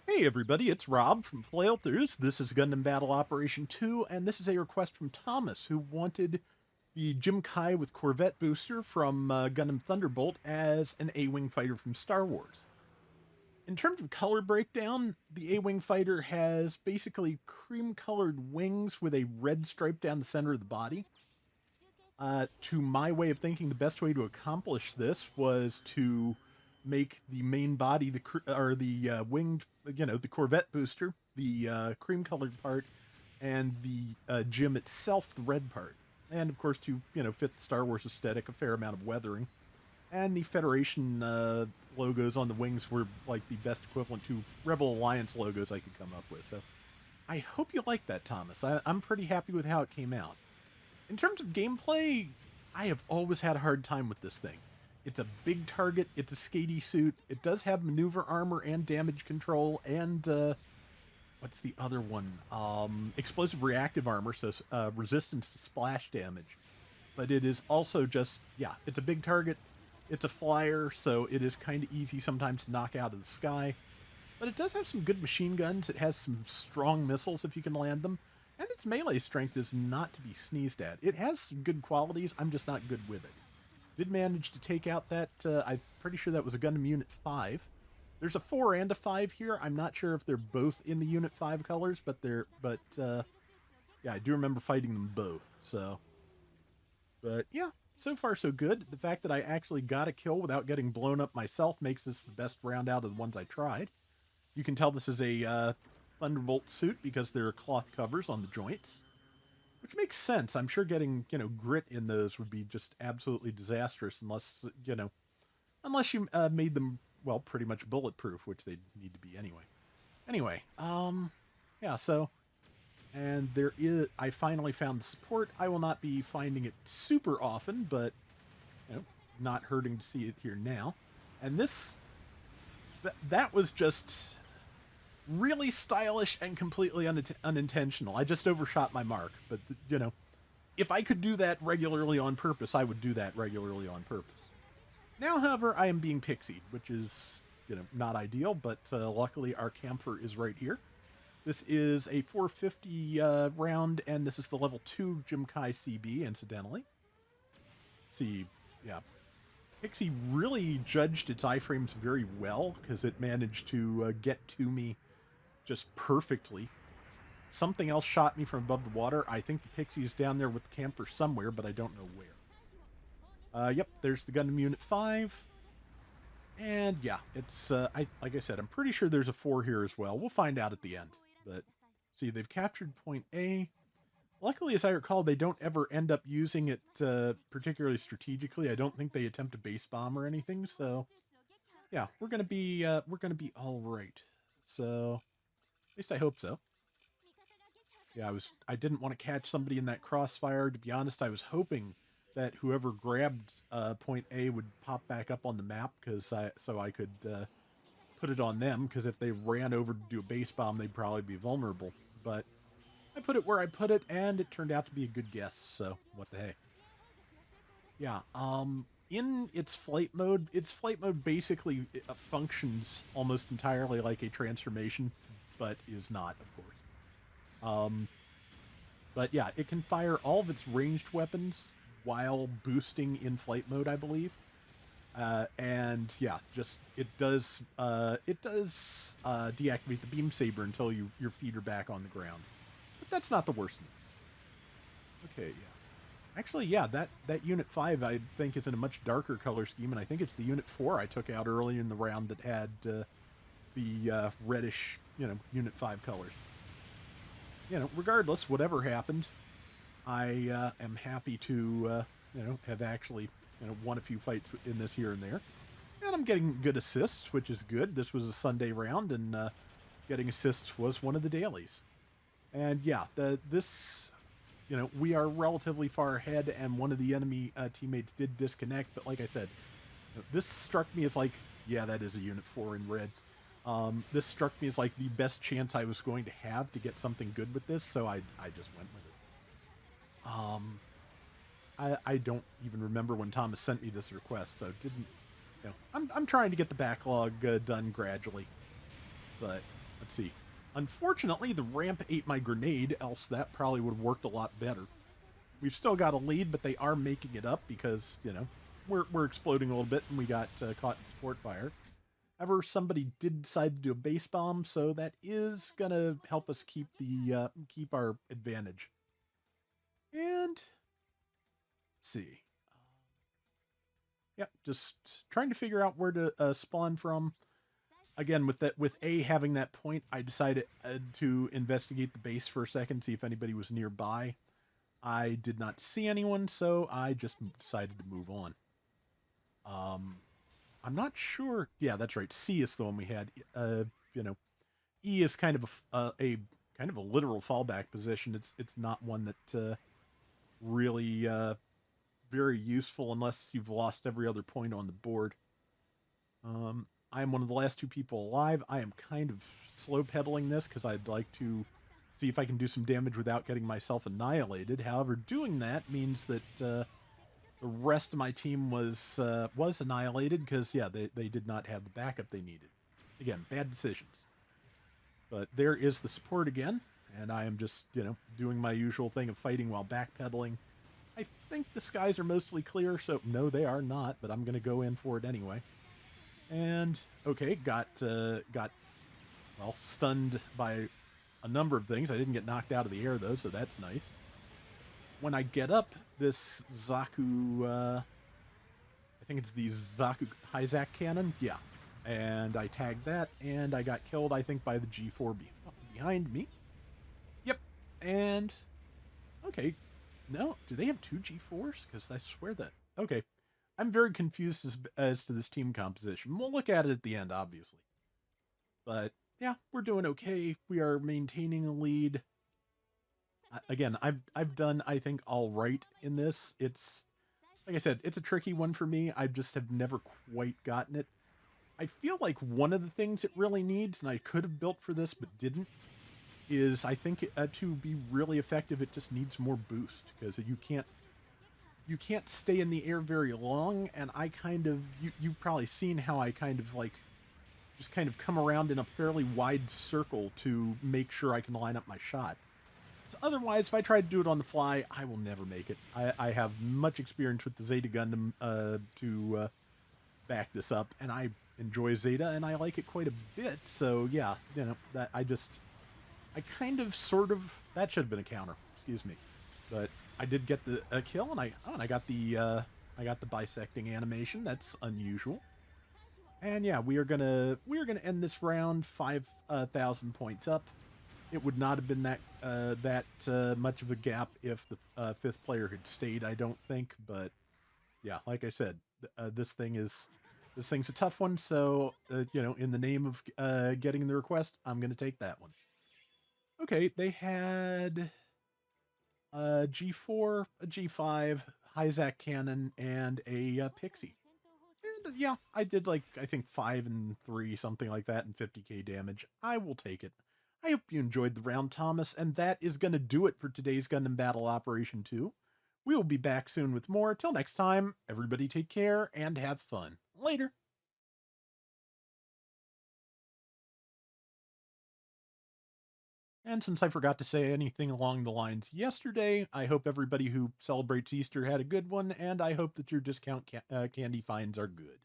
Hey everybody, it's Rob from Flailthroughs. This is Gundam Battle Operation 2, and this is a request from Thomas, who wanted the Jim Kai with Corvette booster from Gundam Thunderbolt as an A-Wing fighter from Star Wars. In terms of color breakdown, the A-Wing fighter has basically cream-colored wings with a red stripe down the center of the body. To my way of thinking, the best way to accomplish this was to make the main body, the winged, the Corvette booster, the cream colored part, and the Jim itself, the red part. And of course, to fit the Star Wars aesthetic, a fair amount of weathering. And the Federation logos on the wings were like the best equivalent to Rebel Alliance logos I could come up with. So I hope you like that, Thomas. I'm pretty happy with how it came out. In terms of gameplay, I have always had a hard time with this thing. It's a big target, it's a skatey suit, it does have maneuver armor and damage control, and what's the other one? Explosive reactive armor, so resistance to splash damage. But it is also just, yeah, it's a big target, it's a flyer, so it is kind of easy sometimes to knock out of the sky. But it does have some good machine guns, it has some strong missiles if you can land them. And its melee strength is not to be sneezed at. It has some good qualities, I'm just not good with it. Did manage to take out that, I'm pretty sure that was a Gundam Unit 5. There's a 4 and a 5 here. I'm not sure if they're both in the Unit 5 colors, but yeah, I do remember fighting them both, so. But yeah, so far so good. The fact that I actually got a kill without getting blown up myself makes this the best round out of the ones I tried. You can tell this is a Thunderbolt suit because there are cloth covers on the joints, which makes sense. I'm sure getting, grit in those would be just absolutely disastrous unless you made them, well, pretty much bulletproof, which they need to be anyway. Anyway, yeah, so, and I finally found the support. I will not be finding it super often, but, not hurting to see it here now. And that was just really stylish and completely unintentional. I just overshot my mark, but if I could do that regularly on purpose, I would do that regularly on purpose. Now, however, I am being pixied, which is not ideal, but luckily our camphor is right here. This is a 450 round, and this is the level 2 Jim Kai CB, incidentally. See, yeah, Pixie really judged its iframes very well because it managed to get to me just perfectly. Something else shot me from above the water. I think the Pixie is down there with the camper somewhere, but I don't know where. Yep, there's the Gundam Unit 5. And yeah, it's, like I said, I'm pretty sure there's a 4 here as well. We'll find out at the end. But see, they've captured point A. Luckily, as I recall, they don't ever end up using it particularly strategically. I don't think they attempt a base bomb or anything. So yeah, we're gonna be all right. So at least I hope so. Yeah, I didn't want to catch somebody in that crossfire. To be honest, I was hoping that whoever grabbed point A would pop back up on the map so I could put it on them, because if they ran over to do a base bomb, they'd probably be vulnerable. But I put it where I put it, and it turned out to be a good guess, so what the hey. Yeah, in its flight mode basically functions almost entirely like a transformation, but is not, of course. But yeah, it can fire all of its ranged weapons while boosting in flight mode, I believe. And yeah, just it does deactivate the beam saber until your feet are back on the ground. But that's not the worst news. Okay, yeah. Actually, yeah, that Unit 5 I think is in a much darker color scheme, and I think it's the Unit 4 I took out early in the round that had the reddish, Unit 5 colors. Regardless, whatever happened, I am happy to, have actually, won a few fights in this here and there. And I'm getting good assists, which is good. This was a Sunday round, and getting assists was one of the dailies. And yeah, we are relatively far ahead, and one of the enemy teammates did disconnect. But like I said, this struck me as like, yeah, that is a Unit 4 in red. This struck me as like the best chance I was going to have to get something good with this, so I just went with it. I don't even remember when Thomas sent me this request, so it didn't, I'm trying to get the backlog done gradually, but let's see. Unfortunately, the ramp ate my grenade, else that probably would have worked a lot better. We've still got a lead, but they are making it up because, you know, we're exploding a little bit and we got caught in support fire. However, somebody did decide to do a base bomb, so that is gonna help us keep the keep our advantage. And let's see. Yep, just trying to figure out where to spawn from. Again, with A having that point, I decided to investigate the base for a second, see if anybody was nearby. I did not see anyone, so I just decided to move on. I'm not sure. Yeah, that's right. C is the one we had. You know, E is kind of a kind of a literal fallback position. It's not one that really very useful unless you've lost every other point on the board. I am one of the last two people alive. I am kind of slow pedaling this because I'd like to see if I can do some damage without getting myself annihilated. However, doing that means that the rest of my team was annihilated because, yeah, they did not have the backup they needed. Again, bad decisions. But there is the support again, and I am just, you know, doing my usual thing of fighting while backpedaling. I think the skies are mostly clear, so no, they are not, but I'm going to go in for it anyway. And, okay, got well, stunned by a number of things. I didn't get knocked out of the air, though, so that's nice. When I get up, this Zaku, I think it's the Zaku Hyzak cannon, yeah. And I tagged that, and I got killed, I think, by the G4 behind me. Yep, and, okay, no, do they have two G4s? Because I swear that, okay. I'm very confused as to this team composition. We'll look at it at the end, obviously. But, yeah, we're doing okay. We are maintaining a lead. Again, I've done, I think, all right in this. It's, like I said, it's a tricky one for me. I just have never quite gotten it. I feel like one of the things it really needs, and I could have built for this but didn't, is I think to be really effective, it just needs more boost, because you can't stay in the air very long, and I kind of, you've probably seen how I kind of like, just kind of come around in a fairly wide circle to make sure I can line up my shot. So otherwise, if I try to do it on the fly, I will never make it. I have much experience with the Zeta Gundam to back this up, and I enjoy Zeta, and I like it quite a bit, so yeah, you know, that I kind of, sort of, that should have been a counter, excuse me, but I did get the kill, and I got the bisecting animation. That's unusual. And yeah, we are gonna end this round 5,000 points up. It would not have been that much of a gap if the fifth player had stayed, I don't think. But yeah, like I said, this thing's a tough one. So you know, in the name of getting the request, I'm gonna take that one. Okay, they had a G4, a G5, Hyzak cannon, and a Pixie. And yeah, I did like, I think 5 and 3, something like that, and 50k damage. I will take it. I hope you enjoyed the round, Thomas, and that is going to do it for today's Gundam Battle Operation 2. We will be back soon with more. Till next time, everybody take care and have fun. Later. And since I forgot to say anything along the lines yesterday, I hope everybody who celebrates Easter had a good one, and I hope that your discount candy finds are good.